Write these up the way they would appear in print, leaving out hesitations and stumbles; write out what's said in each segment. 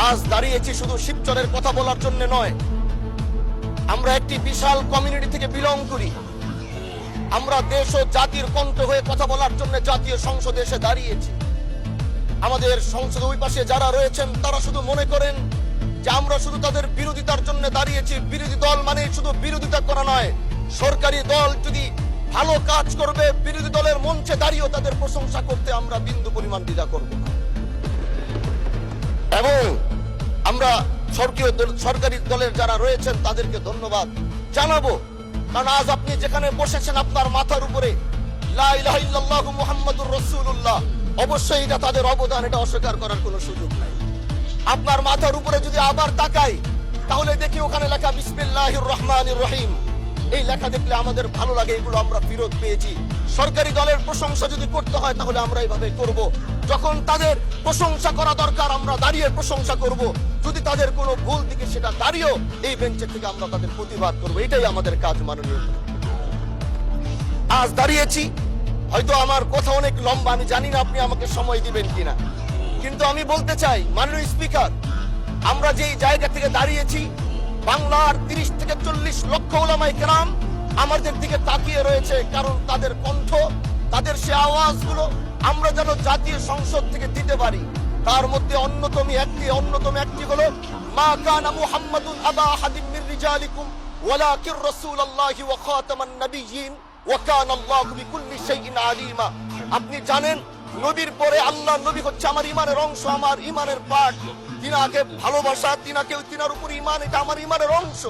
আজ দাঁড়িয়েছি শুধু শিবচরের কথা বলার জন্য নয়, আমরা একটি বিশাল কমিউনিটি থেকে বিলং করি। আমরা দেশ ও জাতির কণ্ঠ হয়ে কথা বলার জন্য জাতীয় সংসদে এসে দাঁড়িয়েছি। আমাদের সংসদে ওই পাশে যারা রয়েছেন তারা শুধু মনে করেন যে আমরা শুধু তাদের বিরোধিতার জন্য দাঁড়িয়েছি। বিরোধী দল মানে শুধু বিরোধিতা করা নয়, সরকারি দল যদি ভালো কাজ করবে বিরোধী দলের মঞ্চে দাঁড়িয়েও তাদের প্রশংসা করতে আমরা বিন্দু পরিমাণ দ্বিধা করব না। এবং আমরা সরকারি দলের যারা রয়েছেন তাদেরকে ধন্যবাদ জানাবো, কারণ আজ আপনি যেখানে বসেছেন আপনার মাথার উপরে লা ইলাহা ইল্লাল্লাহু মুহাম্মাদুর রাসূলুল্লাহ, অবশ্যই এটা তাদের অবদান, এটা অস্বীকার করার কোনো সুযোগ নাই। আপনার মাথার উপরে যদি আবার তাকাই তাহলে দেখি ওখানে লেখা বিসমিল্লাহির রহমানির রহিম। এই লেখা দেখলে আমাদের ভালো লাগে, এগুলো আমরা ফিরত পেয়েছি। সরকারি দলের প্রশংসা যদি করতে হয় তাহলে আমরা এইভাবে করব। যখন তাদের প্রশংসা করা দরকার আমরা দাঁড়িয়ে প্রশংসা করব, যদি তাদের কোনো ভুল দিকে সেটা দাঁড়িয়েও এই বেঞ্চের থেকে আমরা তাদের প্রতিবাদ করব। এটাই আমাদের কাজ। মাননীয়, আজ দাঁড়িয়েছি, হয়তো আমার কথা অনেক লম্বা, আমি জানি না আপনি আমাকে সময় দিবেন কিনা, কিন্তু আমি বলতে চাই মাননীয় স্পিকার, আমরা যেই জায়গা থেকে দাঁড়িয়েছি বাংলার 30 থেকে 40 লক্ষ উলামায়ে কেরাম আমাদের দিকে তাকিয়ে রয়েছে, কারণ তাদের কণ্ঠ, তাদের সে আওয়াজগুলো আমরা যেন জাতীয় সংসদ থেকে দিতে পারি। তার মধ্যে অন্যতম একটি হলো মা কানা মুহাম্মাদুন আবা আহাদিম মির রিজালিকুম ওয়ালাকির রাসূলুল্লাহি ওয়া খাতামান নাবিয়্যিন ওয়া কানা আল্লাহু বিকুল্লি শাইইন আলিমা। আপনি জানেন নবীর পরে আল্লাহ নবী হচ্ছে আমার ইমানের অংশ, আমার ইমানের পার্ট। তিনাকে ভালোবাসা, তিনার উপর ইমান, এটা আমার ইমানের অংশ।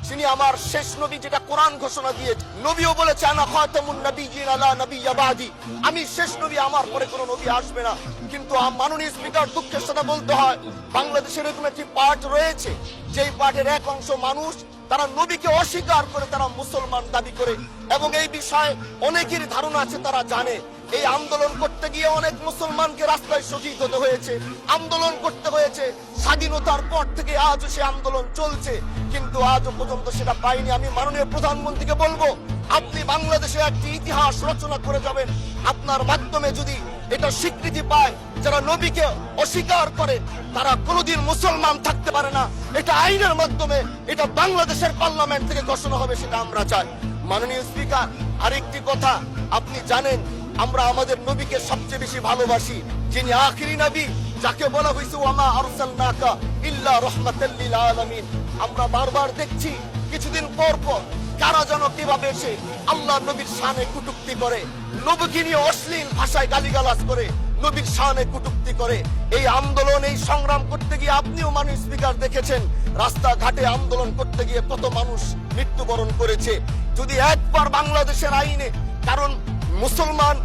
তিনি আমার শেষ নবী, যেটা কোরআন ঘোষণা দিয়েছে। নবীও বলেছে আনা খাতামুন নাবিয়্যিন লা নাবিয়্যা বাদি, আমি শেষ নবী, আমার পরে কোনো নবী আসবে না। কিন্তু মাননীয় স্পিকার, দুঃখের সাথে বলতে হয় বাংলাদেশের এরকম একটি পার্ট রয়েছে যেই পার্টের এক অংশ মানুষ তারা নবীকে অস্বীকার করে, তারা মুসলমান দাবি করে, এবং এই বিষয়ে অনেকের ধারণা আছে, তারা জানে। এই আন্দোলন করতে গিয়ে অনেক মুসলমানকে রাস্তায় শহীদ হতে হয়েছে, আন্দোলন করতে হয়েছে। স্বাধীনতার পর থেকে আজও সে আন্দোলন চলছে, কিন্তু আজও পর্যন্ত সেটা পাইনি। আমি মাননীয় প্রধানমন্ত্রীকে বলবো, আপনি বাংলাদেশে একটি ইতিহাস রচনা করে যাবেন। আপনার মাধ্যমে যদি এটা স্বীকৃতি পায়, যারা নবীকে অস্বীকার করে তারা কোনোদিন মুসলমান থাকতে পারে না, এটা আইনের মাধ্যমে, এটা বাংলাদেশের পার্লামেন্ট থেকে ঘোষণা হবে, সেটা আমরা চাই। মাননীয় স্পিকার, আরেকটি কথা, আপনি জানেন আমরা আমাদের নবীকে সবচেয়ে বেশি ভালোবাসি, যিনি আখিরি নবী, যাকে বলা হয়েছে ওয়ামা আরসালনাকা ইল্লা রাহমাতাল লিল আলামিন। আমরা বারবার দেখছি কিছুদিন পর পর কারা যেন কিভাবে এসে আল্লাহ নবীর শানে কটূক্তি করে, নবীকে নিয়ে অশ্লীল ভাষায় গালিগালাজ করে, নবীর শানে কটূক্তি করে। এই আন্দোলন, এই সংগ্রাম করতে গিয়ে আপনিও মাননীয় স্পিকার দেখেছেন রাস্তাঘাটে আন্দোলন করতে গিয়ে কত মানুষ মৃত্যুবরণ করেছে। যদি একবার বাংলাদেশের আইনে, কারণ মুসলমান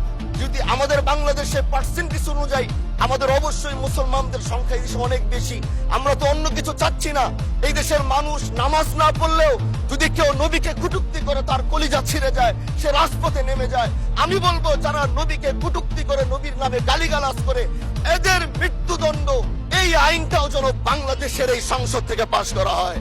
যদি আমাদের বাংলাদেশের পার্সেন্টেজ অনুযায়ী আমাদের অবশ্যই মুসলমানদের সংখ্যা এই দেশে অনেক বেশি। আমরা তো অন্য কিছু চাচ্ছি না। এই দেশের মানুষ নামাজ না পড়লেও যদি কেউ নবীকে কটূক্তি করে তার কলিজা ছিঁড়ে যায়, সে রাজপথে নেমে যায়। আমি বলবো যারা নবীকে কটূক্তি করে, নবীর নামে গালিগালাজ করে, এদের মৃত্যুদণ্ড, এই আইনটাও যেন বাংলাদেশের এই সংসদ থেকে পাশ করা হয়।